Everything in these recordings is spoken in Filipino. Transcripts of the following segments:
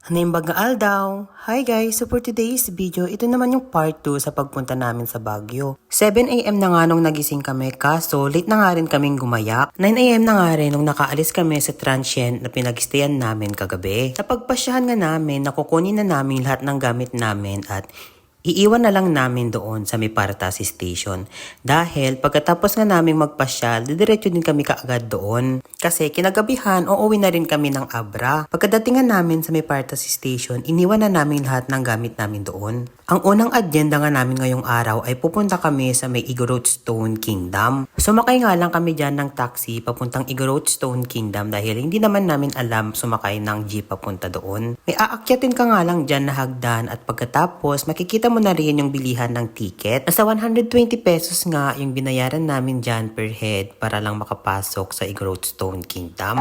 Hanimbag nga aldaw! Hi guys! So for today's video, ito naman yung part 2 sa pagpunta namin sa Baguio. 7 AM na nga nung nagising kami kaso late na nga rin kaming gumayak. 9 AM na nga rin nung nakaalis kami sa transient na pinag-stayan namin kagabi. Sa pagpasyahan nga namin, nakukunin na namin lahat ng gamit namin at iiwan na lang namin doon sa may Paratasi Station. Dahil pagkatapos nga namin magpasyal, didiretso din kami kaagad doon. Kasi kinagabihan, uuwi na rin kami ng Abra. Pagkadating nga namin sa may Paratasi Station, iniwan na namin lahat ng gamit namin doon. Ang unang agenda nga namin ngayong araw ay pupunta kami sa may Igorot Stone Kingdom. Sumakay nga lang kami dyan ng taxi papuntang Igorot Stone Kingdom dahil hindi naman namin alam sumakay ng jeep papunta doon. May aakyatin ka nga lang dyan na hagdan at pagkatapos makikita mo na rin yung bilihan ng ticket. Nasa 120 pesos nga yung binayaran namin dyan per head para lang makapasok sa Igorot Stone Kingdom.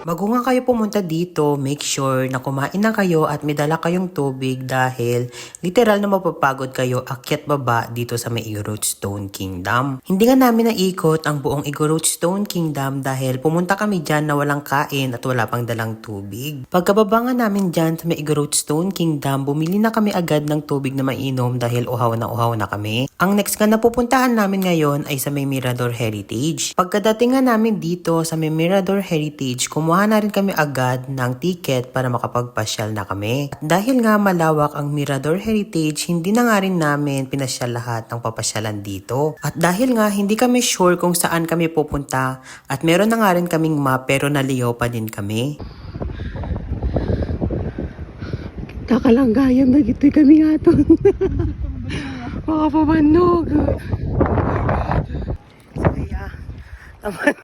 Bago nga kayo pumunta dito, make sure na kumain na kayo at may dala kayong tubig dahil literal na mapapagod kayo akyat baba dito sa may Igorot Stone Kingdom. Hindi nga namin naikot ang buong Igorot Stone Kingdom dahil pumunta kami dyan na walang kain at wala pang dalang tubig. Pagkababa nga namin dyan sa may Igorot Stone Kingdom, bumili na kami agad ng tubig na mainom dahil uhaw na kami. Ang next nga na pupuntahan namin ngayon ay sa may Mirador Heritage. Pagkadating nga namin dito sa may Mirador Heritage, kumuha na rin kami agad ng ticket para makapagpasyal na kami. At dahil nga malawak ang Mirador Heritage, hindi na nga rin namin pinasyal lahat ng papasyalan dito. At dahil nga hindi kami sure kung saan kami pupunta at meron na nga rin kaming map pero naliyaw pa din kami. Kakalanggayan na gito'y kami aton. Makapabanog. Kaya, naman.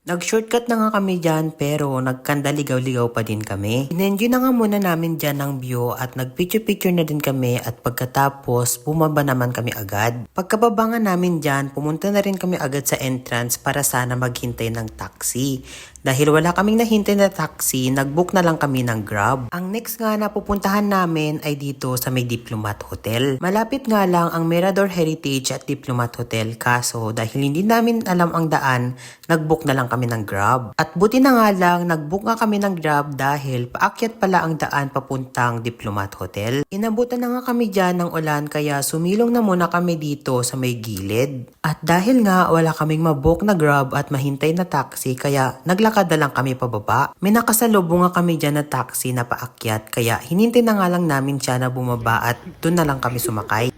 Nag-shortcut na nga kami dyan pero nagkandaligaw-ligaw pa din kami. In-enjoy na nga muna namin dyan ng view at nag-picture-picture na din kami at pagkatapos bumaba naman kami agad. Pagkababa nga namin dyan, pumunta na rin kami agad sa entrance para sana maghintay ng taxi. Dahil wala kaming nahintay na taxi, nag-book na lang kami ng Grab. Ang next nga na pupuntahan namin ay dito sa may Diplomat Hotel. Malapit nga lang ang Mirador Heritage at Diplomat Hotel kaso dahil hindi namin alam ang daan, nag-book na lang kami ng Grab. At buti na nga lang, nag-book nga kami ng Grab dahil paakyat pala ang daan papuntang Diplomat Hotel. Inabutan na nga kami dyan ng ulan kaya sumilong na muna kami dito sa may gilid. At dahil nga wala kaming mabook na Grab at mahintay na taxi kaya naglakad na lang kami pababa. May nakasalubong nga kami dyan na taxi na paakyat kaya hinintay na nga lang namin siya na bumaba at doon na lang kami sumakay.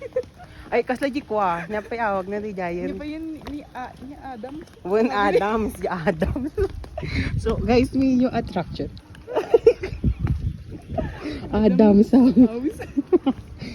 Ay, kaslagi ko napayawag na ni Giant. Hindi pa yun ni Adam. When Adams, si Adams. So, guys, may new attraction. Adams.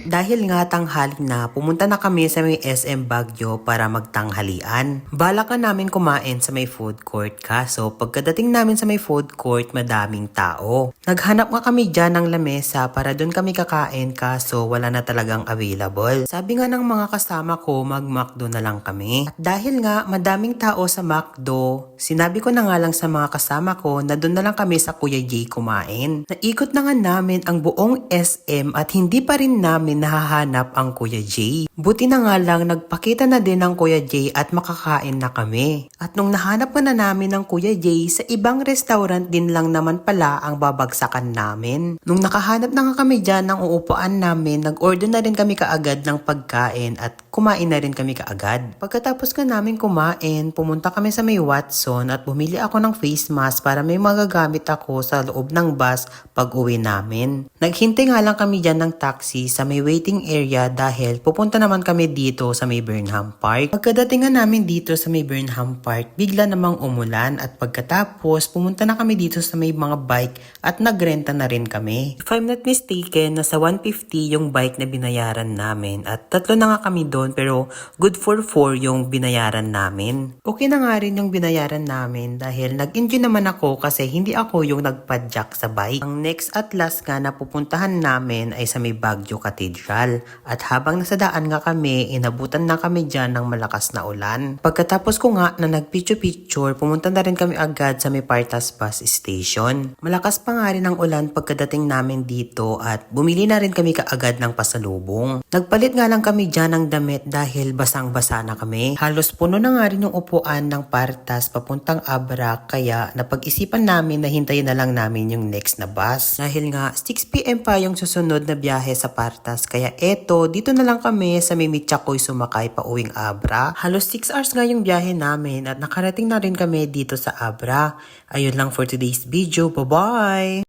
Dahil nga tanghali na, pumunta na kami sa may SM Baguio para magtanghalian. Balak ka namin kumain sa may food court kaso pagkadating namin sa may food court madaming tao. Naghanap nga kami dyan ng lamesa para doon kami kakain kaso wala na talagang available. Sabi nga ng mga kasama ko mag-McDo na lang kami. At dahil nga madaming tao sa McDo, sinabi ko na nga lang sa mga kasama ko na doon na lang kami sa Kuya J kumain. Naikot na nga namin ang buong SM at hindi pa rin namin nahahanap ang Kuya J. Buti na nga lang nagpakita na din ang Kuya J at makakain na kami. At nung nahanap na namin ang Kuya J, sa ibang restaurant din lang naman pala ang babagsakan namin. Nung nakahanap na nga kami dyan ng uupuan namin, nag-order na rin kami kaagad ng pagkain at kumain na rin kami kaagad. Pagkatapos ka namin kumain, pumunta kami sa may Watson at bumili ako ng face mask para may magagamit ako sa loob ng bus pag uwi namin. Naghintay nga lang kami dyan ng taxi sa may waiting area dahil pupunta naman kami dito sa may Burnham Park. Pagkadating nga namin dito sa may Burnham Park, bigla namang umulan at pagkatapos pumunta na kami dito sa may mga bike at nagrenta na rin kami. If I'm not mistaken, nasa 150 yung bike na binayaran namin at tatlo na nga kami doon pero good for 4 yung binayaran namin. Okay na nga rin yung binayaran namin dahil nag-enjoy naman ako kasi hindi ako yung nagpadjak sa bike. Ang next at last nga na pupuntahan namin ay sa may Baguio Cathedral. Central. At habang nasa daan nga kami, inabutan na kami dyan ng malakas na ulan. Pagkatapos ko nga na nagpicture-picture, pumunta na rin kami agad sa may Partas Bus Station. Malakas pa nga rin ang ulan pagkadating namin dito at bumili na rin kami kaagad ng pasalubong. Nagpalit nga lang kami dyan ng damit dahil basang-basa na kami. Halos puno na nga rin yung upuan ng Partas papuntang Abra kaya napag-isipan namin na hintayin na lang namin yung next na bus. Dahil nga 6 PM pa yung susunod na biyahe sa Partas kaya eto dito na lang kami sa may Mitchakoy sumakay pa uwing Abra. Halos 6 hours nga yung biyahe namin at nakarating na rin kami dito sa Abra. Ayun lang for today's video. Bye-bye!